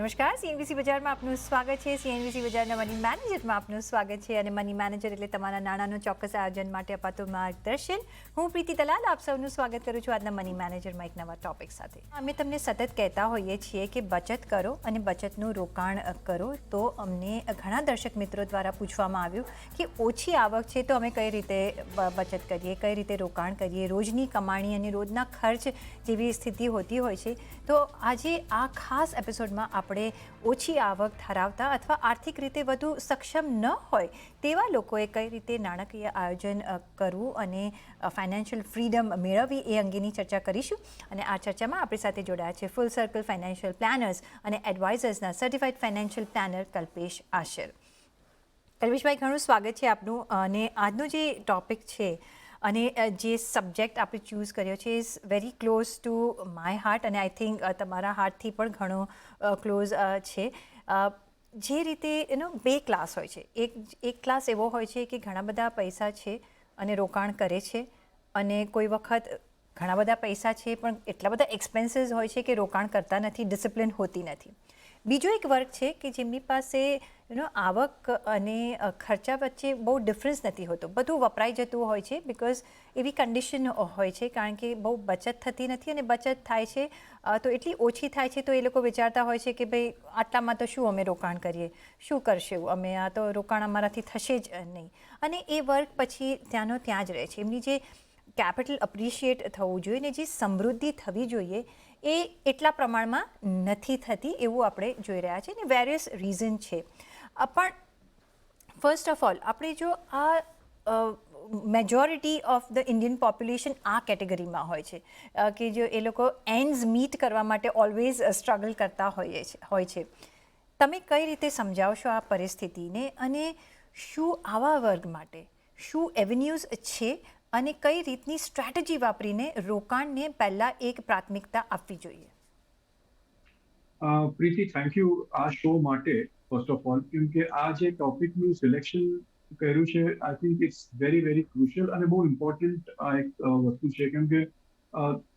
નમસ્કાર, સીએનબીસી બજારમાં આપનું સ્વાગત છે. સીએનબીસી બજારના મની મેનેજરમાં આપનું સ્વાગત છે. અને મની મેનેજર એટલે તમારા નાણાંનું ચોક્કસ આયોજન માટે અપાતું માર્ગદર્શન. હું પ્રીતિ દલાલ આપ સૌનું સ્વાગત કરું છું આજના મની મેનેજરમાં એક નવા ટોપિક સાથે. અમે તમને સતત કહેતા હોઈએ છીએ કે બચત કરો અને બચતનું રોકાણ કરો. તો અમને ઘણા દર્શક મિત્રો દ્વારા પૂછવામાં આવ્યું કે ઓછી આવક છે તો અમે કઈ રીતે બચત કરીએ, કઈ રીતે રોકાણ કરીએ, રોજની કમાણી અને રોજના ખર્ચ જેવી સ્થિતિ હોતી હોય છે. તો આજે આ ખાસ એપિસોડમાં આપણે ઓછી આવક ધરાવતા અથવા આર્થિક રીતે વધુ સક્ષમ ન હોય તેવા લોકોએ કઈ રીતે નાણાકીય આયોજન કરવું અને ફાઇનાન્શિયલ ફ્રીડમ મેળવવી એ અંગેની ચર્ચા કરીશું. અને આ ચર્ચામાં આપણી સાથે જોડાયા છે ફૂલ સર્કલ ફાઇનાન્શિયલ પ્લાનર્સ અને એડવાઇઝર્સના certified financial planar Kalpesh Ashar. Kalpeshbhai, ઘણું સ્વાગત છે આપનું. અને આજનો જે ટોપિક છે અને જે સબ્જેક્ટ આપણે ચૂઝ કર્યો છે is very close to my heart અને આઈ થિંક તમારા હાર્ટથી પણ ઘણો ક્લોઝ છે. જે રીતે બે ક્લાસ હોય છે. એક ક્લાસ એવો હોય છે કે ઘણા બધા પૈસા છે અને રોકાણ કરે છે, અને કોઈ વખત ઘણા બધા પૈસા છે પણ એટલા બધા એક્સપેન્સીસ હોય છે કે રોકાણ કરતા નથી, ડિસિપ્લિન હોતી નથી. બીજો એક વર્ગ છે કે જેમની પાસે આવક અને ખર્ચા વચ્ચે બહુ ડિફરન્સ નથી હોતો, બધું વપરાઈ જતું હોય છે બિકોઝ એવી કન્ડિશન હોય છે, કારણ કે બહુ બચત થતી નથી. અને બચત થાય છે તો એટલી ઓછી થાય છે તો એ લોકો વિચારતા હોય છે કે ભાઈ આટલામાં તો શું અમે રોકાણ કરીએ, શું કરશું અમે, આ તો રોકાણ અમારાથી થશે જ નહીં. અને એ વર્ગ પછી ત્યાંનો ત્યાં જ રહે છે. એમની જે કેપિટલ અપ્રિશિએટ થવું જોઈએ ને જે સમૃદ્ધિ થવી જોઈએ એ એટલા પ્રમાણમાં નથી થતી એવું આપણે જોઈ રહ્યા છીએ. અને વેરિયસ રીઝન છે. પણ ફર્સ્ટ ઓફ ઓલ આપણે જો આ majority of the Indian population આ કેટેગરીમાં હોય છે કે જો એ લોકો એન્ડ્સ મીટ કરવા માટે ઓલવેઝ સ્ટ્રગલ કરતા હોય છે. તમે કઈ રીતે સમજાવશો આ પરિસ્થિતિને, અને શું આવા વર્ગ માટે શું એવન્યુઝ છે અને કઈ રીતની સ્ટ્રેટેજી વાપરીને રોકાણને પહેલાં એક પ્રાથમિકતા આપવી જોઈએ? પ્રીતિ, થેન્ક યુ આ શો માટે ફર્સ્ટ ઓફ ઓલ, કેમ કે આ જે ટોપિકનું સિલેક્શન કર્યું છે I think it's very very crucial અને બહુ ઇમ્પોર્ટન્ટ આ એક વસ્તુ છે. કેમ કે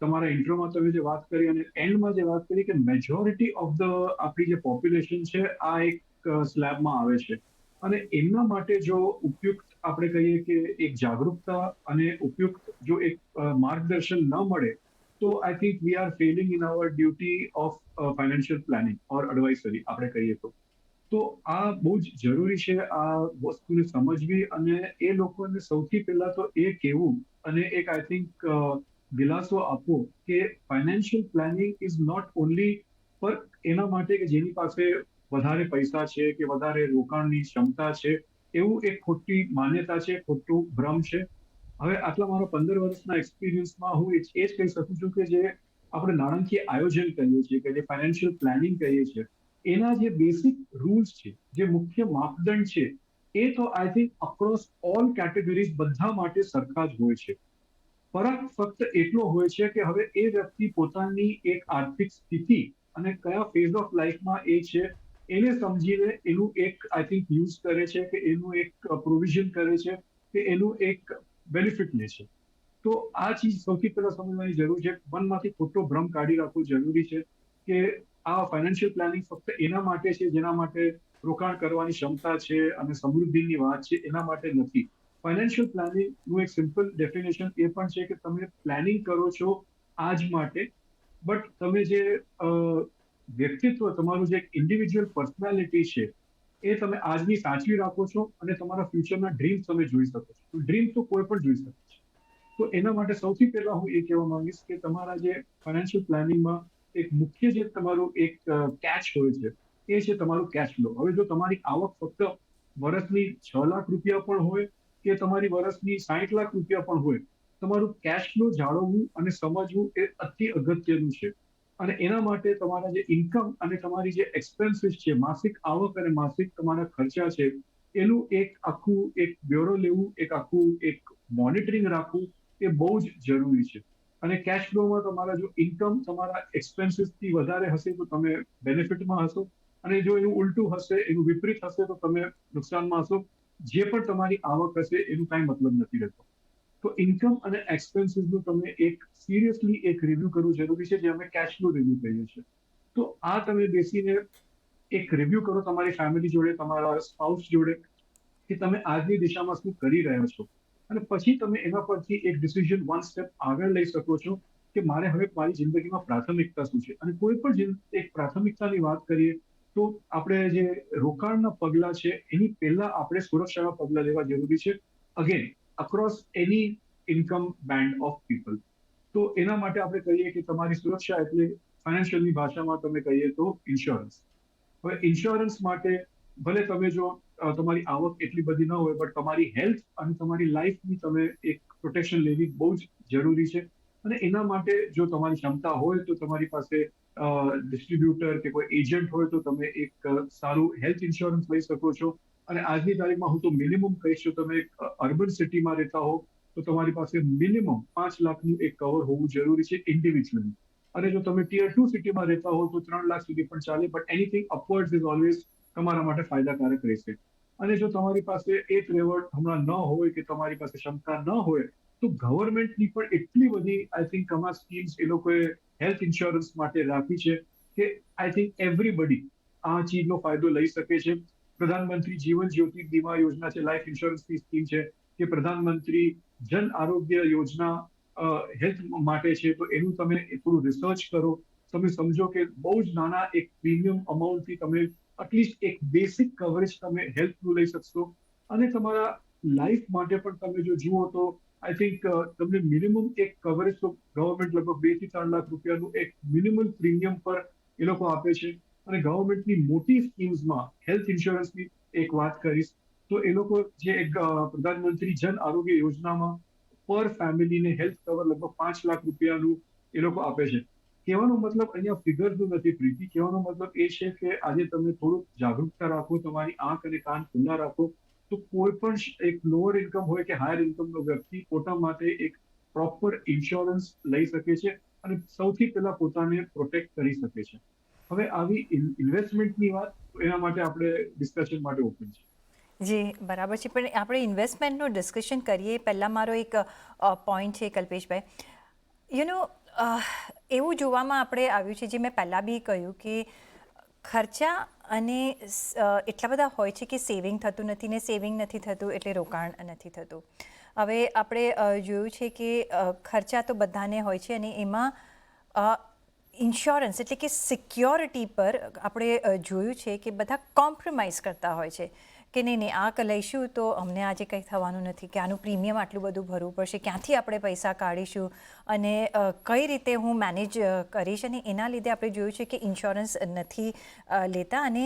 તમારા ઇન્ટ્રોમાં તમે જે વાત કરી અને એન્ડમાં જે વાત કરી કે મેજોરિટી ઓફ ધ આપણી જે પોપ્યુલેશન છે આ એક સ્લેબમાં આવે છે, અને એમના માટે જો ઉપયુક્ત આપણે કહીએ કે એક જાગૃતતા અને ઉપયુક્ત જો એક માર્ગદર્શન ન મળે તો I think we are Fehling in our duty of financial planning or advisory આપણે કહીએ તો આ બહુ જ જરૂરી છે આ વસ્તુને સમજવી. અને એ લોકોને સૌથી પહેલા તો એ કહેવું અને એક આઈ થિંક દિલાસો આપવો કે financial planning is not only પર એના માટે કે જેની પાસે વધારે પૈસા છે કે વધારે રોકાણની ક્ષમતા છે, એવું એક ખોટી માન્યતા છે, ખોટું ભ્રમ છે. હવે આટલા મારા 15 વર્ષના એક્સપિરિયન્સમાં હું એ જ કહી શકું છું કે જે આપણે નાણાકીય આયોજન કહીએ છીએ કે જે ફાઇનાન્શિયલ પ્લાનિંગ કહીએ છીએ એના જે બેસિક રૂલ્સ છે, જે મુખ્ય માપદંડ છે, એ તો I think across all categories બધા માટે સરખા જ હોય છે. ફરક ફક્ત એટલો હોય છે કે હવે એ વ્યક્તિ પોતાની એક આર્થિક સ્થિતિ અને કયા ફેઝ ઓફ લાઈફમાં એ છે એને સમજીને એનું એક આઈ થિંક યુઝ કરે છે કે એનું એક પ્રોવિઝન કરે છે કે એનું એક બેનિફિટ લે છે. તો આ ચીજ સૌથી પહેલા સમજવાની જરૂર છે. મનમાંથી ખોટો ભ્રમ કાઢી રાખવો જરૂરી છે કે આ ફાઇનાન્શિયલ પ્લાનિંગ ફક્ત એના માટે છે જેના માટે રોકાણ કરવાની ક્ષમતા છે અને સમૃદ્ધિની વાત છે, એના માટે નથી. ફાઇનાન્શિયલ પ્લાનિંગનું એક સિમ્પલ ડેફિનેશન એ પણ છે કે તમે પ્લાનિંગ કરો છો આજ માટે, બટ તમે જે વ્યક્તિત્વ તમારું જે ઇન્ડિવિજ્યુઅલ પર્સનાલિટી છે એ તમે આજની સાચવી રાખો છો અને તમારા ફ્યુચરના ડ્રીમ તમે જોઈ શકો છો. ડ્રીમ તો કોઈ પણ જોઈ શકે છે. તો એના માટે સૌથી પહેલા હું એ કહેવા માંગીશ કે તમારા જે ફાઇનાન્શિયલ પ્લાનિંગમાં એક મુખ્ય જે તમારું એક કેચ હોય છે એ છે તમારું કેશ ફ્લો. હવે જો તમારી આવક ફક્ત વર્ષની 6 લાખ રૂપિયા પણ હોય કે તમારી વર્ષની 60 લાખ રૂપિયા પણ હોય, તમારું કેશ ફ્લો જાળવવું અને સમજવું એ અતિ અગત્યનું છે. અને એના માટે તમારા જે ઇન્કમ અને તમારી જે એક્સપેન્સીસ છે, માસિક આવક અને માસિક તમારા ખર્ચા છે, એનું એક આખું એક બ્યુરો લેવું, એક આખું એક મોનિટરિંગ રાખવું એ બહુ જ જરૂરી છે. અને કેશ ફ્લોમાં તમારા જો ઇન્કમ તમારા એક્સપેન્સીસથી વધારે હશે તો તમે બેનિફિટમાં હશો, અને જો એનું ઉલટું હશે, એનું વિપરીત હશે તો તમે નુકસાનમાં હશો. જે પણ તમારી આવક હશે એનું કાંઈ મતલબ નથી રહેતો. તો ઇન્કમ અને એક્સપેન્સીસનું તમે એક સિરિયસલી એક રિવ્યુ કરવું જરૂરી છે, જે અમે કેશ ફ્લો રિવ્યુ કહીએ છીએ. તો આ તમે બેસીને એક રિવ્યુ કરો તમારી ફેમિલી જોડે, તમારા સ્પાઉસ જોડે, કે તમે આજની દિશામાં શું કરી રહ્યા છો, અને પછી તમે એના પરથી એક ડિસિઝન વન સ્ટેપ આગળ લઈ શકો છો કે મારે હવે મારી જિંદગીમાં પ્રાથમિકતા શું છે. અને કોઈ પણ એક પ્રાથમિકતાની વાત કરીએ તો આપણે જે રોકાણના પગલા છે એની પહેલા આપણે સુરક્ષાના પગલા લેવા જરૂરી છે, again across any income band of people. તો એના માટે આપણે કહીએ કે તમારી સુરક્ષા એટલે ફાઇનાન્શિયલની ભાષામાં તમે કહીએ તો ઇન્સ્યોરન્સ. હવે ઇન્સ્યોરન્સ માટે ભલે તમે જો તમારી આવક એટલી બધી ન હોય, બટ તમારી હેલ્થ અને તમારી લાઈફની તમે એક પ્રોટેક્શન લેવી બહુ જ જરૂરી છે. અને એના માટે જો તમારી ક્ષમતા હોય તો તમારી પાસે ડિસ્ટ્રીબ્યુટર કે કોઈ એજન્ટ હોય તો તમે એક સારું હેલ્થ ઇન્સ્યોરન્સ લઈ શકો છો. અને આજની તારીખમાં હું તો મિનિમમ કહીશ, જો તમે અર્બન સિટીમાં રહેતા હો તો તમારી પાસે મિનિમમ 5 લાખનું એક કવર હોવું જરૂરી છે ઇન્ડિવિજ્યુઅલી. અને જો તમે ટિયર 2 સિટીમાં રહેતા હો તો 3 લાખ સુધી પણ ચાલે, બટ એનીથિંગ અપવર્ડ્સ ઇઝ ઓલવેઝ તમારા માટે ફાયદાકારક રહેશે. અને જો તમારી પાસે એ ટ્રેવડ હમણાં ન હોય કે તમારી પાસે ક્ષમતા ન હોય તો ગવર્મેન્ટની પણ એટલી બધી આઈ થિંક આમાં સ્કીમ્સ એ લોકોએ હેલ્થ ઇન્સ્યોરન્સ માટે રાખી છે કે આઈ થિંક એવરીબડી આ ચીજનો ફાયદો લઈ શકે છે. પ્રધાનમંત્રી જીવન જ્યોતિ બીમા યોજના છે, લાઈફ ઇન્સ્યોરન્સની સ્કીમ છે, કે પ્રધાનમંત્રી જન આરોગ્ય યોજના હેલ્થ માટે છે. તો એનું તમે થોડું રિસર્ચ કરો, તમે સમજો કે બહુ જ નાના એક પ્રીમિયમ અમાઉન્ટથી તમે એટલીસ્ટ એક બેસિક કવરેજ તમે હેલ્થનું લઈ શકશો. અને તમારા લાઈફ માટે પણ તમે જો જુઓ તો આઈ થિંક તમને મિનિમમ એક કવરેજ તો ગવર્મેન્ટ લગભગ 2 થી 3 લાખ રૂપિયાનું એક મિનિમમ પ્રીમિયમ પર એ લોકો આપે છે. અને ગવર્મેન્ટની મોટી સ્કીમ્સમાં હેલ્થ ઇન્સ્યોરન્સની એક વાત કરીશ તો એ લોકો જે એક પ્રધાનમંત્રી જન આરોગ્ય યોજનામાં પર ફેમિલીને હેલ્થ કવર લગભગ 5 લાખ રૂપિયાનું એ લોકો આપે છે. કહેવાનો મતલબ અહીંયા ફિગરનું નથી પ્રીતિ, કહેવાનો મતલબ એ છે કે આજે તમે થોડુંક જાગૃતતા રાખો, તમારી આંખ અને કાન ખુલ્લા રાખો, તો કોઈ પણ એક લોઅર ઇન્કમ હોય કે હાયર ઇન્કમનો વ્યક્તિ પોતા માટે એક પ્રોપર ઇન્સ્યોરન્સ લઈ શકે છે અને સૌથી પહેલા પોતાને પ્રોટેક્ટ કરી શકે છે. હવે આવી ઇન્વેસ્ટમેન્ટની વાત એના માટે આપણે ડિસ્કશન માટે ઓપન છે. જી બરાબર છે, પણ આપણે ઇન્વેસ્ટમેન્ટનું ડિસ્કશન કરીએ પહેલાં મારો એક પોઈન્ટ છે કલ્પેશભાઈ. યુ નો એવું જોવામાં આપણે આવ્યું છે, જે મેં પહેલાં બી કહ્યું કે ખર્ચા અને એટલા બધા હોય છે કે સેવિંગ થતું નથી, ને સેવિંગ નથી થતું એટલે રોકાણ નથી થતું. હવે આપણે જોયું છે કે ખર્ચા તો બધાને હોય છે અને એમાં ઇન્સ્યોરન્સ એટલે કે સિક્યોરિટી પર આપણે જોયું છે કે બધા કોમ્પ્રોમાઇઝ કરતા હોય છે કે નહીં આ લઈશું તો અમને આજે કંઈ થવાનું નથી, કે આનું પ્રીમિયમ આટલું બધું ભરવું પડશે, ક્યાંથી આપણે પૈસા કાઢીશું અને કઈ રીતે હું મેનેજ કરીશ. અને એના લીધે આપણે જોયું છે કે ઇન્સ્યોરન્સ નથી લેતા અને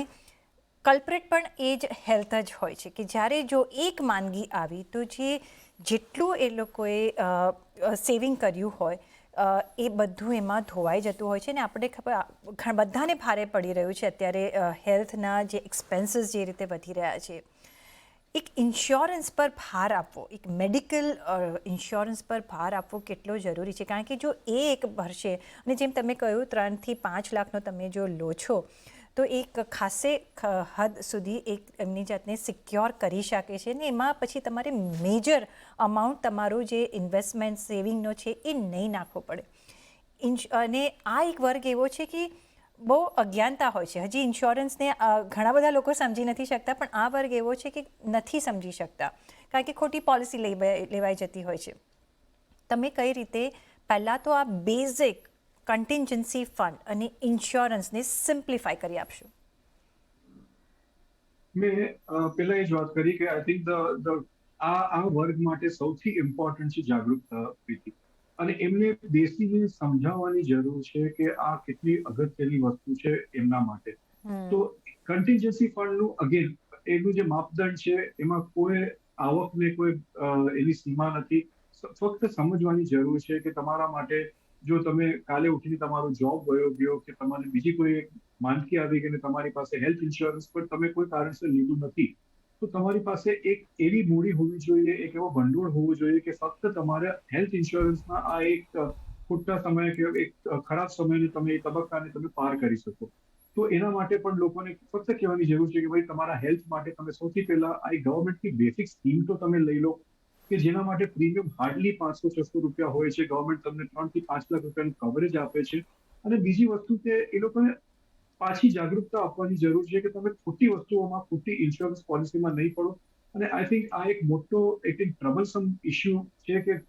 કલ્પ્રેટ પણ એ જ હેલ્થ જ હોય છે કે જ્યારે જો એક માંદગી આવી તો જેટલું એ લોકોએ સેવિંગ કર્યું હોય એ બધું એમાં ધોવાઈ જતું હોય છે. ને આપણે ખબર બધાને ભારે પડી રહ્યું છે અત્યારે હેલ્થના જે એક્સપેન્સીસ જે રીતે વધી રહ્યા છે. એક ઇન્સ્યોરન્સ પર ભાર આપવો, એક મેડિકલ ઇન્સ્યોરન્સ પર ભાર આપવો કેટલો જરૂરી છે, કારણ કે જો એ એક ભરશે અને જેમ તમે કહ્યું 3 થી 5 લાખનો તમે જો લો છો તો એક ખાસે હદ સુધી એક એમની જાતને સિક્યોર કરી શકે છે. ને એમાં પછી તમારે મેજર અમાઉન્ટ તમારો જે ઇન્વેસ્ટમેન્ટ સેવિંગનો છે એ નહીં નાખવો પડે. અને આ એક વર્ગ એવો છે કે બહુ અજ્ઞાનતા હોય છે, હજી ઇન્સ્યોરન્સને ઘણા બધા લોકો સમજી નથી શકતા, પણ આ વર્ગ એવો છે કે નથી સમજી શકતા કારણ કે ખોટી પોલિસી લેવાઈ જતી હોય છે. તમે કઈ રીતે પહેલાં તો આ બેઝિક કન્ટિન્જન્સી ફંડ અને ઇન્સ્યોરન્સને સિમ્પ્લિફાઈ કરી આપશો? મેં પહેલા એ જ વાત કરી કે આઈ થિંક આ વર્ગ માટે સૌથી ઇમ્પોર્ટન્ટ છે જાગૃતતા, પ્રીતિ. અને એમને બેસીને સમજાવવાની જરૂર છે કે આ કેટલી અગત્યની વસ્તુ છે એમના માટે. તો કન્ટિન્જન્સી ફંડનું અગેન એનું જે માપદંડ છે એમાં કોઈ આવકને કોઈ એની સીમા નથી. ફક્ત સમજવાની જરૂર છે કે તમારા માટે જો તમે કાલે ઉઠીને તમારો જોબ ગયો કે તમારે બીજી કોઈ એક માંદગી આવી ગઈ અને તમારી પાસે હેલ્થ ઇન્સ્યોરન્સ પર તમે કોઈ કારણસર લીધું નથી, તો તમારી પાસે એક એવી મૂડી હોવી જોઈએ, એક એવો ભંડોળ હોવું જોઈએ કે ફક્ત તમારા હેલ્થ ઇન્સ્યોરન્સના આ એક ખોટા સમય કે એક ખરાબ સમયને તમે એ તબક્કાને તમે પાર કરી શકો. તો એના માટે પણ લોકોને ફક્ત કહેવાની જરૂર છે કે ભાઈ તમારા હેલ્થ માટે તમે સૌથી પહેલા આ ગવર્મેન્ટની બેસિક સ્કીમ તો તમે લઈ લો કે જેના માટે પ્રીમિયમ હાર્ડલી 500-600 રૂપિયા હોય છે. ગવર્મેન્ટ તમને 3 થી 5 લાખ રૂપિયાનું કવરેજ આપે છે. અને બીજી વસ્તુ કે એ લોકોને પાછી જાગૃતતા આપવાની જરૂર છે કે તમે ખોટી વસ્તુઓમાં, ખોટી ઇન્સ્યોરન્સ પોલિસીમાં નહીં પડો. અને આઈ થિંક આ એક મોટો એક ટ્રબલસમ ઇસ્યુ છે કે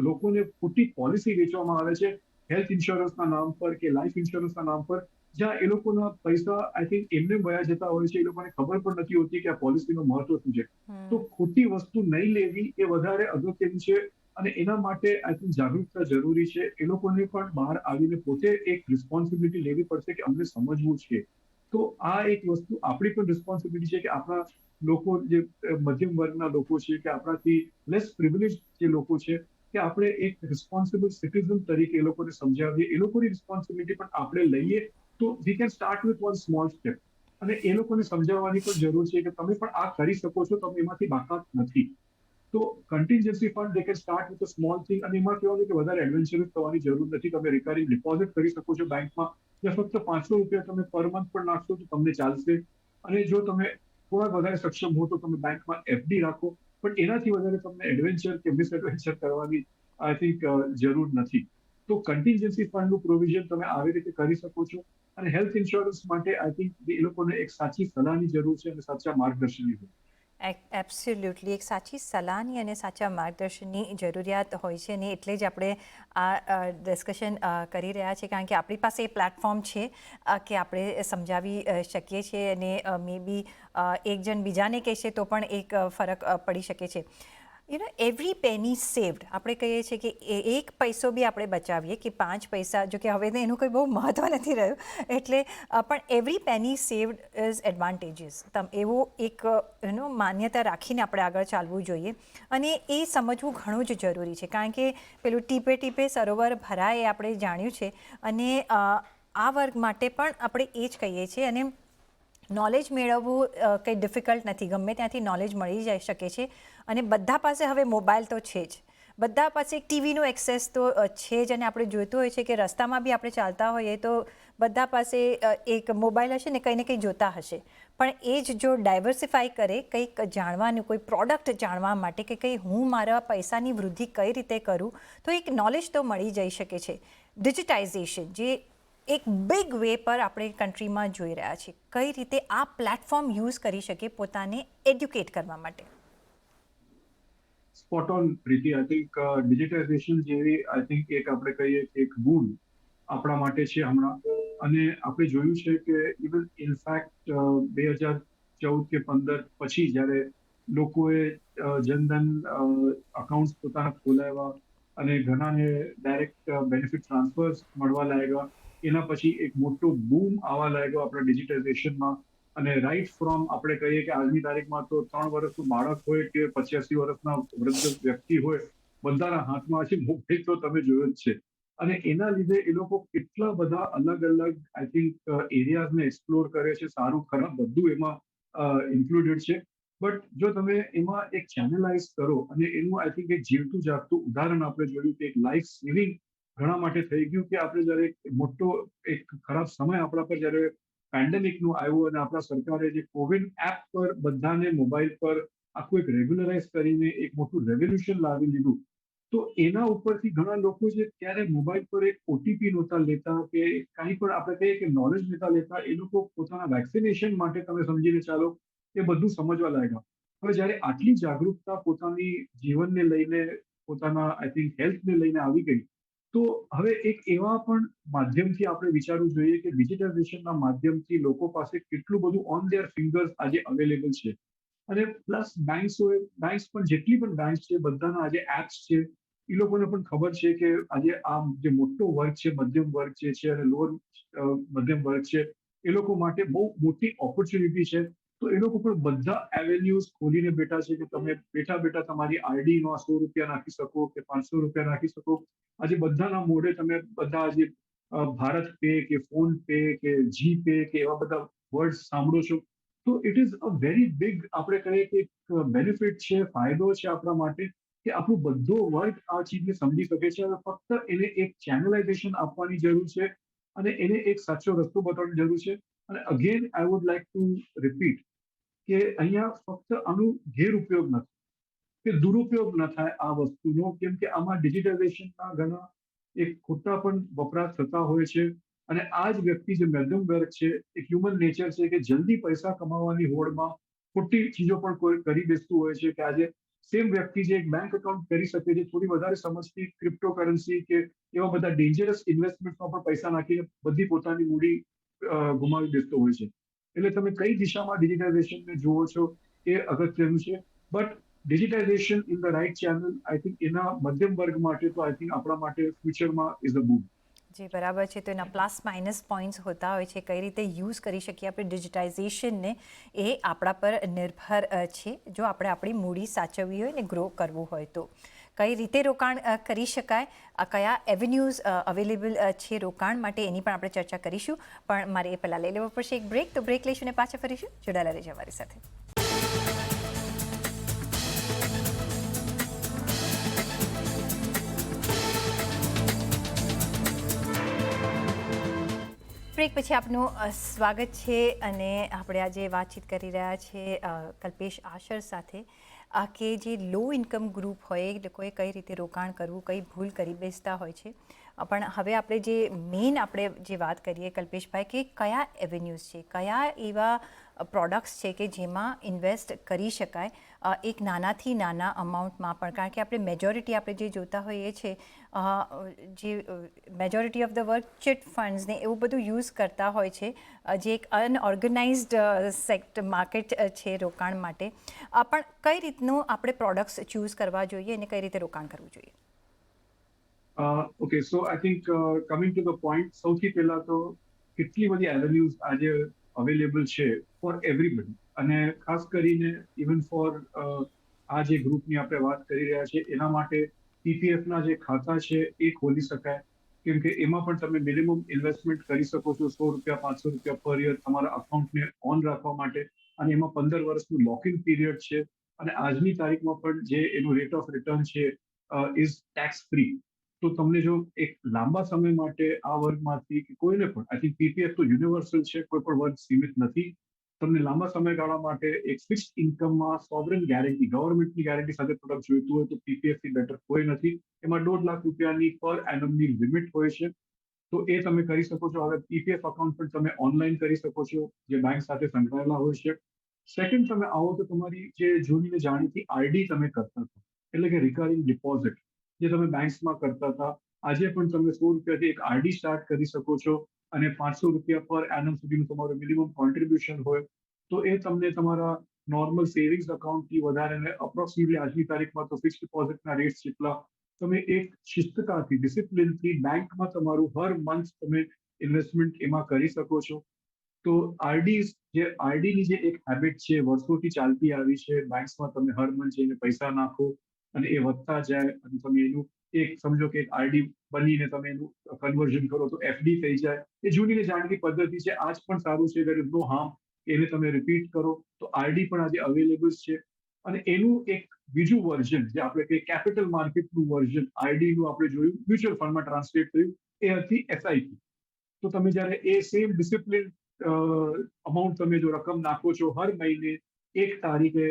લોકોને ખોટી પોલિસી વેચવામાં આવે છે હેલ્થ ઇન્સ્યોરન્સના નામ પર કે લાઈફ ઇન્સ્યોરન્સના નામ પર, જ્યાં એ લોકોના પૈસા આઈ થિંક એમને વયા જતા હોય છે. એ લોકોને ખબર પણ નથી હોતી કે આ પોલિસીનું મહત્વ શું છે. તો ખોટી વસ્તુ નહીં લેવી એ વધારે અગત્યનું છે. અને એના માટે આઈ થિંક જાગૃતતા જરૂરી છે. એ લોકોને પણ બહાર આવીને પોતે એક રિસ્પોન્સિબિલિટી લેવી પડશે કે અમને સમજવું છે. તો આ એક વસ્તુ આપણી પણ રિસ્પોન્સિબિલિટી છે કે આપણા લોકો જે મધ્યમ વર્ગના લોકો છે કે આપણાથી લેસ પ્રિવિલેજ જે લોકો છે કે આપણે એક રિસ્પોન્સિબલ સિટીઝન તરીકે એ લોકોને સમજાવીએ. એ લોકોની રિસ્પોન્સિબિલિટી પણ આપણે લઈએ તો we can start with one small step. અને એ લોકોને સમજાવવાની પણ જરૂર છે કે તમે પણ આ કરી શકો છો, તમે એમાંથી બાકાત નથી. તો contingency fund they can start with a small thing. અને એમાં કહેવાનું કે વધારે એડવેન્ચરસ થવાની જરૂર નથી. તમે રિકરિંગ ડિપોઝિટ કરી શકો છો બેંકમાં, જ્યાં ફક્ત 500 રૂપિયા તમે પર મંથ પણ નાખશો તો તમને ચાલશે. અને જો તમે થોડા વધારે સક્ષમ હો તો તમે બેંકમાં એફડી રાખો. પણ એનાથી વધારે તમને એડવેન્ચર કે મિસએડવેન્ચર કરવાની આઈ થિંક જરૂર નથી. તો કન્ટિન્જન્સી ફંડનું પ્રોવિઝન તમે આવી રીતે કરી શકો છો. અને હેલ્થ ઇન્સ્યોરન્સ માટે આઈ થિંક એ લોકોને એક સાચી સલાહની જરૂર છે અને સાચા માર્ગદર્શનની જરૂર છે. એબ્સોલ્યુટલી એક સાચી સલાહની અને સાચા માર્ગદર્શનની જરૂરિયાત હોય છે અને એટલે જ આપણે આ ડિસ્કશન કરી રહ્યા છીએ, કારણ કે આપણી પાસે એ પ્લેટફોર્મ છે કે આપણે સમજાવી શકીએ છીએ અને મે બી એક જણ બીજાને કહેશે તો પણ એક ફરક પડી શકે છે. એવરી પેની સેવ્ડ આપણે કહીએ છીએ કે એક પૈસો બી આપણે બચાવીએ કે 5 પૈસા, જો કે હવે તો એનું કોઈ બહુ મહત્ત્વ નથી રહ્યું, એટલે પણ every penny saved is advantages. એવો એક માન્યતા રાખીને આપણે આગળ ચાલવું જોઈએ. અને એ સમજવું ઘણું જ જરૂરી છે, કારણ કે પેલું ટીપે ટીપે સરોવર ભરાય એ આપણે જાણ્યું છે. અને આ વર્ગ માટે પણ આપણે એ જ કહીએ છીએ. અને નોલેજ મેળવવું કંઈ ડિફિકલ્ટ નથી, ગમે ત્યાંથી નોલેજ મળી જઈ શકે છે. અને બધા પાસે હવે મોબાઈલ તો છે જ, બધા પાસે એક ટીવીનો એક્સેસ તો છે જ. અને આપણે જોઈતું હોય છે કે રસ્તામાં બી આપણે ચાલતા હોઈએ તો બધા પાસે એક મોબાઈલ હશે ને કંઈ ને કંઈ જોતા હશે. પણ એ જ જો ડાયવર્સિફાઈ કરે કંઈક જાણવાનું, કોઈ પ્રોડક્ટ જાણવા માટે કે કંઈ હું મારા પૈસાની વૃદ્ધિ કઈ રીતે કરું, તો એક નોલેજ તો મળી જઈ શકે છે. ડિજિટાઇઝેશન જે એક બિગ વે પર આપણે કન્ટ્રીમાં જોઈ રહ્યા છીએ, કઈ રીતે આ પ્લેટફોર્મ યુઝ કરી શકે પોતાને એડ્યુકેટ કરવા માટે. Spot on Preeti. I think digitization જેવી આઈ થિંક એક આપણે કહીએ કે એક ગુણ આપણા માટે છે હમણાં. અને આપણે જોયું છે કે ઇવન ઇનફેક્ટ 2014 કે 15 પછી જ્યારે લોકોએ જનધન અકાઉન્ટ પોતાના ખોલાવ્યા અને ઘણાને ડાયરેક્ટ બેનિફિટ ટ્રાન્સફર્સ મળવા લાગ્યા, એના પછી એક મોટો બૂમ આવવા લાગ્યો આપણા ડિજિટાઇઝેશનમાં. અને રાઈટ ફ્રોમ આપણે કહીએ કે આજની તારીખમાં તો 3 વર્ષનું બાળક હોય કે 85 વર્ષના વૃદ્ધ વ્યક્તિ હોય, બધાના હાથમાં છે મોબાઈલ, તો તમે જોયો જ છે. અને એના લીધે એ લોકો કેટલા બધા અલગ અલગ આઈ થિંક એરિયાઝને એક્સપ્લોર કરે છે. સારું ખરાબ બધું એમાં ઇન્ક્લુડેડ છે. બટ જો તમે એમાં એક ચેનલાઇઝ કરો અને એનું આઈ થિંક એક જીવતું જાગતું ઉદાહરણ આપણે જોયું કે એક લાઈફ સેવિંગ ઘણા માટે થઈ ગયું કે આપણે જ્યારે મોટો એક ખરાબ સમય આપણા પર જ્યારે પેન્ડેમિકનું આવ્યું અને આપણા સરકારે જે કોવિડ એપ પર બધાને મોબાઈલ પર આખું એક રેગ્યુલરાઇઝ કરીને એક મોટું રેવોલ્યુશન લાવી લીધું. તો એના ઉપરથી ઘણા લોકો છે ત્યારે મોબાઈલ પર એક ઓટીપી નહોતા લેતા કે કાંઈ પણ આપણે કહીએ કે નોલેજ નહોતા લેતા. એ લોકો પોતાના વેક્સિનેશન માટે તમે સમજીને ચાલો એ બધું સમજવા લાગ્યા. હવે જ્યારે આટલી જાગૃતતા પોતાની જીવનને લઈને, પોતાના આઈ થિંક હેલ્થને લઈને આવી ગઈ, તો હવે એક એવા પણ માધ્યમથી આપણે વિચારવું જોઈએ કે ડિજિટાઇઝેશનના માધ્યમથી લોકો પાસે કેટલું બધું ઓન ધેર ફિંગર્સ આજે અવેલેબલ છે. અને પ્લસ બેંક્સ પણ જેટલી પણ બેંક્સ છે બધાના આજે એપ્સ છે. એ લોકોને પણ ખબર છે કે આજે આ જે મોટો વર્ગ છે, મધ્યમ વર્ગ જે છે અને લોઅર મધ્યમ વર્ગ છે, એ લોકો માટે બહુ મોટી ઓપોર્ચ્યુનિટી છે. તો એ લોકો પણ બધા એવેન્યુઝ ખોલીને બેઠા છે કે તમે બેઠા બેઠા તમારી આરડીમાં 100 રૂપિયા નાખી શકો કે 500 રૂપિયા નાખી શકો. આજે બધાના મોઢે તમે બધા આજે ભારત પે કે ફોન પે કે જી પે કે એવા બધા વર્ડ સાંભળો છો. તો it is a very big આપણે કહીએ કે એક બેનિફિટ છે, ફાયદો છે આપણા માટે કે આપણું બધો વર્ગ આ ચીજને સમજી શકે છે. અને ફક્ત એને એક ચેનલાઇઝેશન આપવાની જરૂર છે અને એને એક સાચો રસ્તો બતાવવાની જરૂર છે. અને again I would like to repeat કે અહીંયા ફક્ત આનું ગેરઉપયોગ નથી કે દુરુપયોગ ન થાય આ વસ્તુનો, કેમ કે આમાં ડિજિટાઇઝેશનના ઘણા એક ખોટા પણ વપરાશ થતા હોય છે. અને આ જ વ્યક્તિ જે મધ્યમ વર્ગ છે, એક હ્યુમન નેચર છે કે જલ્દી પૈસા કમાવાની હોડમાં ખોટી ચીજો પણ કોઈ કરી બેસતું હોય છે કે આજે સેમ વ્યક્તિ જે એક બેંક એકાઉન્ટ કરી શકે છે, થોડી વધારે સમજથી ક્રિપ્ટોકરન્સી કે એવા બધા ડેન્જરસ ઇન્વેસ્ટમેન્ટમાં પણ પૈસા નાખીને બધી પોતાની મૂડી ગુમાવી બેસતો હોય છે. એટલે તમે કઈ દિશામાં ડિજિટાઇઝેશનને જુઓ છો એ અગત્યનું છે. But digitization in the right channel, I think એના મધ્યમ વર્ગ માટે તો આઈ થિંક આપણા માટે ફ્યુચરમાં ઇઝ અ બૂમ. જે બરાબર છે, તો એના પ્લસ માઇનસ પોઈન્ટ્સ હોતા હોય છે, કઈ રીતે યુઝ કરી શકીએ આપણે ડિજિટાઇઝેશનને એ આપણા પર નિર્ભર છે. જો આપણે આપણી મૂડી સાચવવી હોય ને ગ્રો કરવું હોય તો કઈ રીતે રોકાણ કરી શકાય, કયા એવન્યુઝ અવેલેબલ છે રોકાણ માટે, એની પણ આપણે ચર્ચા કરીશું. પણ મારે એ પહેલાં લઈ લેવો પડશે એક બ્રેક. તો બ્રેક લઈશું ને પાછા ફરીશું. જોડાયેલા રહેજો અમારી સાથે. બ્રેક પછી આપનું સ્વાગત છે અને આપણે આજે વાતચીત કરી રહ્યા છીએ કલ્પેશ આશર સાથે કે જે લો ઇન્કમ ગ્રુપ હોય એ લોકોએ કઈ રીતે રોકાણ કરવું, કઈ ભૂલ કરી બેસતા હોય છે. પણ હવે આપણે જે મેઇન આપણે જે વાત કરીએ કલ્પેશભાઈ કે કયા એવેન્યુઝ છે, કયા એવા પ્રોડક્ટ્સ છે કે જેમાં ઇન્વેસ્ટ કરી શકાય એક નાનાથી નાના અમાઉન્ટમાં પણ. કારણ કે આપણે મેજોરિટી આપણે જે જોતા હોઈએ છીએ જે majority of the work chit ફંડ્સને એવું બધું યુઝ કરતા હોય છે, જે એક અનઓર્ગનાઇઝડ માર્કેટ છે રોકાણ માટે. પણ કઈ રીતનું આપણે પ્રોડક્ટ્સ ચૂઝ કરવા જોઈએ અને કઈ રીતે રોકાણ કરવું જોઈએ? Okay, so I think coming to the point, સૌથી પહેલા તો કેટલી બધી એવેન્યુઝ આજે અવેલેબલ છે ફોર એવરીબડી, અને ખાસ કરીને ઇવન ફોર આ જે ગ્રુપની આપણે વાત કરી રહ્યા છીએ એના માટે પીપીએફના જે ખાતા છે એ ખોલી શકાય. કેમ કે એમાં પણ તમે મિનિમમ ઇન્વેસ્ટમેન્ટ કરી શકો છો, ₹100 ₹500 પર યર તમારા અકાઉન્ટને ઓન રાખવા માટે. અને એમાં 15 વર્ષનું લોકિંગ પીરિયડ છે. અને આજની તારીખમાં પણ જે એનું રેટ ઓફ રિટર્ન છે ઇઝ ટેક્સ ફ્રી. તો તમને જો એક લાંબા સમય માટે આ વર્ગમાંથી કે કોઈને પણ, આઈ થિંક પીપીએફ તો યુનિવર્સલ છે, કોઈ પણ વર્ગ સીમિત નથી, તમને લાંબા સમયગાળા માટે એક ફિક્સ્ડ ઇન્કમમાં સોવરેન ગેરંટી, ગવર્મેન્ટની ગેરંટી સાથે પ્રોડક્ટ જોઈતું હોય તો પીપીએફથી બેટર કોઈ નથી. એમાં ₹1.5 લાખ પર એનમની લિમિટ હોય છે. તો એ તમે કરી શકો છો. હવે પીપીએફ અકાઉન્ટ પણ તમે ઓનલાઈન કરી શકો છો જે બેંક સાથે સંકળાયેલા હોય છે. સેકન્ડ, તમે આવો તો તમારી જે જૂની ને જાણીતી આરડી તમે કરતા હતા, એટલે કે રિકરિંગ ડિપોઝિટ જે તમે બેંક્સમાં કરતા હતા, આજે પણ તમે ₹100થી એક આરડી સ્ટાર્ટ કરી શકો છો. અને ₹500 પર એનમ સુધીનું તમારું મિનિમમ કોન્ટ્રીબ્યુશન હોય તો એ તમને તમારા નોર્મલ સેવિંગ્સ અકાઉન્ટથી વધારે અપ્રોક્સિમેટલી આજની તારીખમાં તો ફિક્સ ડિપોઝિટના રેટ્સ જેટલા તમે એક શિસ્તતાથી, ડિસિપ્લિનથી બેંકમાં તમારું હર મંથ તમે ઇન્વેસ્ટમેન્ટ એમાં કરી શકો છો. તો આરડીની જે એક હેબિટ છે, વર્ષોથી ચાલતી આવી છે, બેંક્સમાં તમે હર મંથ જઈને પૈસા નાખો અને એ વધતા જાય અને તમે એનું એક સમજો કે એક આરડી બનીને તમે એનું કન્વર્ઝન કરો તો એફડી થઈ જાય. એ જૂની ને જાણીતી પદ્ધતિ છે, આજ પણ સારું છે. There is no harm. એને તમે રિપીટ કરો તો આરડી પણ આજે અવેલેબલ છે. અને એનું એક બીજું વર્ઝન જે આપણે કહીએ કેપિટલ માર્કેટનું વર્ઝન આરડીનું આપણે જોયું, મ્યુચ્યુઅલ ફંડમાં ટ્રાન્સલેટ થયું, એ હતી એસઆઈપી. તો તમે જ્યારે એ સેમ ડિસિપ્લિન અમાઉન્ટ તમે જો રકમ નાખો છો હર મહિને એક તારીખે,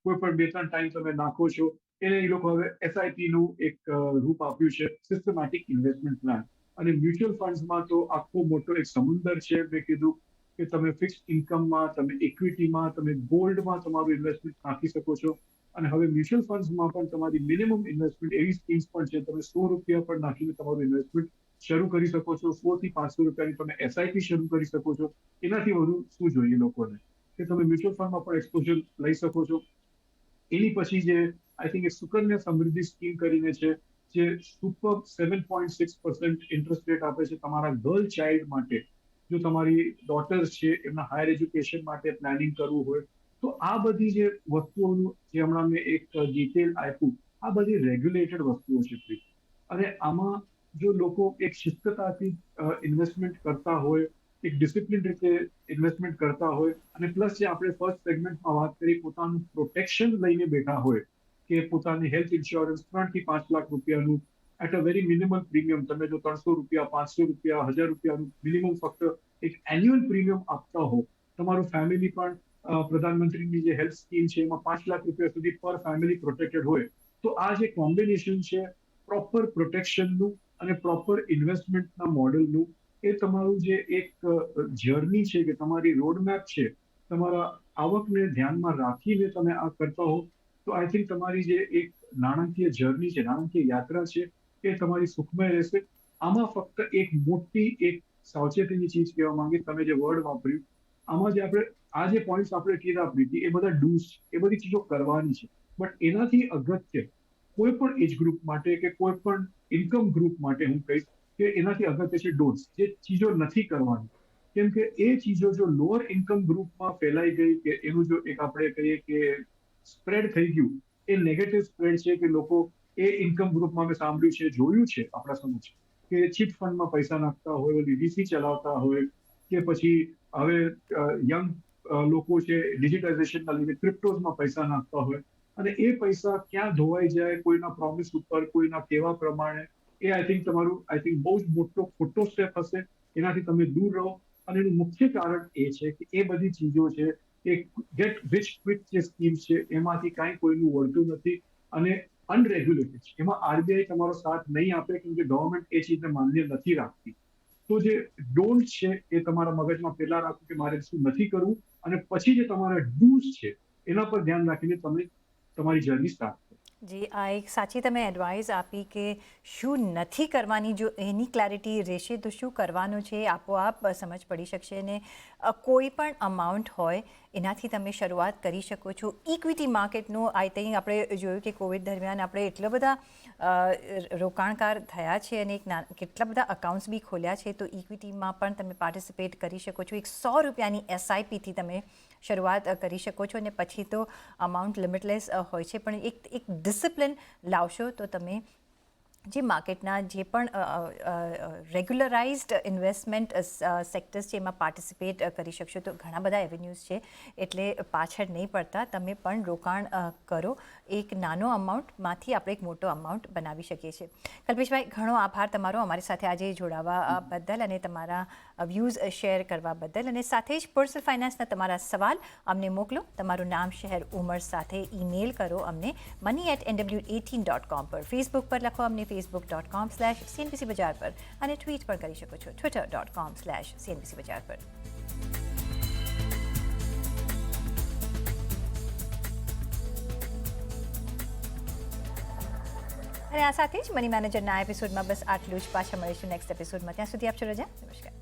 કોઈ પણ 2-3 ટાઈમ તમે નાખો છો, એને એ લોકો હવે એસઆઈપી નું એક રૂપ આપ્યું છે, સિસ્ટમેટિક ઇન્વેસ્ટમેન્ટ પ્લાન. અને મ્યુચ્યુઅલ ફંડ્સમાં તો આખો મોટો એક સમુંદર છે. મેં કીધું કે તમે ફિક્સ ઇન્કમમાં, તમે ઇક્વિટીમાં, તમે ગોલ્ડમાં તમારું ઇન્વેસ્ટમેન્ટ નાખી શકો છો. અને હવે મ્યુચ્યુઅલ ફંડ્સમાં પણ તમારી મિનિમમ ઇન્વેસ્ટમેન્ટ એવી સ્કીમ્સ પણ છે, તમે ₹100 પર નાખીને તમારું ઇન્વેસ્ટમેન્ટ શરૂ કરી શકો છો. ₹100થી ₹500 તમે એસઆઈપી શરૂ કરી શકો છો. એનાથી વધુ શું જોઈએ લોકોને, કે તમે મ્યુચ્યુઅલ ફંડમાં પણ એક્સપોઝર લઈ શકો છો. એની પછી જે આઈ થિંક એક સુકન્યા સમૃદ્ધિ સ્કીમ કરીને છે, જે સુપર 7.6% ઇન્ટરેસ્ટ રેટ આપે છે તમારા ગર્લ ચાઇલ્ડ માટે. જો તમારી ડોટર્સ છે એમના હાયર એજ્યુકેશન માટે પ્લાનિંગ કરવું હોય તો આ બધી જે વસ્તુઓનું જે હમણાં મેં એક ડિટેલ આપ્યું, આ બધી રેગ્યુલેટેડ વસ્તુઓ છે. અને આમાં જો લોકો એક શિસ્તતાથી ઇન્વેસ્ટમેન્ટ કરતા હોય, એક ડિસિપ્લિન રીતે ઇન્વેસ્ટમેન્ટ કરતા હોય, અને પ્લસ જે આપણે ફર્સ્ટ સેગમેન્ટમાં વાત કરી પોતાનું પ્રોટેક્શન લઈને બેઠા હોય, કે પોતાની હેલ્થ ઇન્સ્યોરન્સ 3 થી 5 લાખ રૂપિયાનું at a very minimum premium, તમે જો ₹300, ₹500, ₹1000 મિનિમમ ફક્ત એક એન્યુઅલ પ્રીમિયમ આપતા હો, તમારું ફેમિલી પણ પ્રધાનમંત્રીની જે હેલ્થ સ્કીમ છે એમાં ₹5 લાખ સુધી પર ફેમિલી પ્રોટેક્ટેડ હોય, તો આ જે કોમ્બિનેશન છે પ્રોપર પ્રોટેક્શનનું અને પ્રોપર ઇન્વેસ્ટમેન્ટના મોડેલનું, એ તમારું જે એક જર્ની છે કે તમારી રોડમેપ છે, તમારા આવકને ધ્યાનમાં રાખીને તમે આ કરતા હો, તો આઈ થિંક તમારી જે એક નાણાકીય જર્ની છે, નાણાકીય યાત્રા છે, એ તમારી સુખમય રહેશે. આમાં ફક્ત એક મોટી એક સાવચેતીની ચીજ કહેવા માંગે, તમે જે વર્ડ વાપર્યું, આમાં જે આપણે આ જે પોઈન્ટ્સ આપણે કીધા પ્રીતિ, એ બધા ડૂઝ એ બધી ચીજો કરવાની છે. બટ એનાથી અગત્ય કોઈ પણ એજ ગ્રુપ માટે કે કોઈ પણ ઇન્કમ ગ્રુપ માટે હું કહીશ કે એનાથી અગત્ય છે ડોન્ટ્સ, જે ચીજો નથી કરવાની. કેમ કે એ ચીજો જો લોઅર ઇન્કમ ગ્રુપમાં ફેલાઈ ગઈ, કે એનું જો એક આપણે કહીએ કે સ્પ્રેડ થઈ ગયું, એ નેગેટિવ સ્પ્રેડ છે કે લોકો એ ઇન્કમ ગ્રુપમાં મેં સાંભળ્યું છે, જોયું છે આપણા સમક્ષ, કે ચીટ ફંડમાં પૈસા નાખતા હોય, ડીસી ચલાવતા હોય, કે પછી હવે યંગ લોકો છે ડિજિટાઇઝેશનના લીધે ક્રિપ્ટોઝમાં પૈસા નાખતા હોય, અને એ પૈસા ક્યાં ધોવાઈ જાય કોઈના પ્રોમિસ ઉપર, કોઈના કહેવા પ્રમાણે, એ આઈ થિંક તમારું આઈ થિંક બહુ જ મોટો ખોટો સ્ટેપ હશે. એનાથી તમે દૂર રહો. અને એનું મુખ્ય કારણ એ છે કે એ બધી ચીજો છે, એ ગેટ રિચ ક્વિક જે સ્કીમ છે, એમાંથી કાંઈ કોઈનું વળતું નથી અને અનરેગ્યુલેટેડ છે. એમાં આરબીઆઈ તમારો સાથ નહીં આપે, કેમ કે ગવર્મેન્ટ એ ચીજને માન્ય નથી રાખતી. તો જે ડોન્ટ છે એ તમારા મગજમાં પહેલા રાખો કે મારે શું નથી કરવું, અને પછી જે તમારા ડૂઝ છે એના પર ધ્યાન રાખીને તમે તમારી જર્ની સ્ટાર્ટ કરો. જી, આ એક સાચી તમે એડવાઇસ આપી કે શું નથી કરવાની. જો એની ક્લેરિટી રહેશે તો શું કરવાનું છે આપોઆપ સમજ પડી શકશે. અને કોઈ પણ અમાઉન્ટ હોય એનાથી તમે શરૂઆત કરી શકો છો. ઇક્વિટી માર્કેટનું આઈ થિંક આપણે જોયું કે કોવિડ દરમિયાન આપણે એટલા બધા રોકાણકાર થયા છે અને કેટલા બધા અકાઉન્ટ્સ બી ખોલ્યા છે. તો ઇક્વિટીમાં પણ તમે પાર્ટિસિપેટ કરી શકો છો. એક 100 રૂપિયાની એસઆઈપીથી તમે શરૂઆત કરી શકો છો, અને પછી તો અમાઉન્ટ લિમિટલેસ હોય છે. પણ એક ડિસિપ્લિન લાવશો તો તમે જે માર્કેટના જે પણ રેગ્યુલરાઇઝડ ઇન્વેસ્ટમેન્ટ સેક્ટર્સ છે એમાં પાર્ટિસિપેટ કરી શકશો. તો ઘણા બધા એવેન્યુઝ છે, એટલે પાછળ નહીં પડતા તમે પણ રોકાણ કરો. એક નાનો અમાઉન્ટમાંથી આપણે એક મોટો અમાઉન્ટ બનાવી શકીએ છીએ. કલ્પેશભાઈ, ઘણો આભાર તમારો અમારી સાથે આજે જોડાવા બદલ અને તમારા વ્યૂઝ શેર કરવા બદલ. અને સાથે જ પર્સનલ ફાઇનાન્સના તમારા સવાલ અમને મોકલો. તમારું નામ, શહેર, ઉંમર સાથે ઈમેલ કરો અમને money@nw18.com પર. ફેસબુક પર લખો અમને facebook.com/CNBC બજાર પર, અને ટ્વીટ પણ કરી શકો છો twitter.com/CNBC બજાર પર. અને આ સાથે જ મની મેનેજરના એપિસોડમાં બસ આટલું જ. પાછા મળીશું નેક્સ્ટ એપિસોડમાં. ત્યાં સુધી આપશો રજા. નમસ્કાર.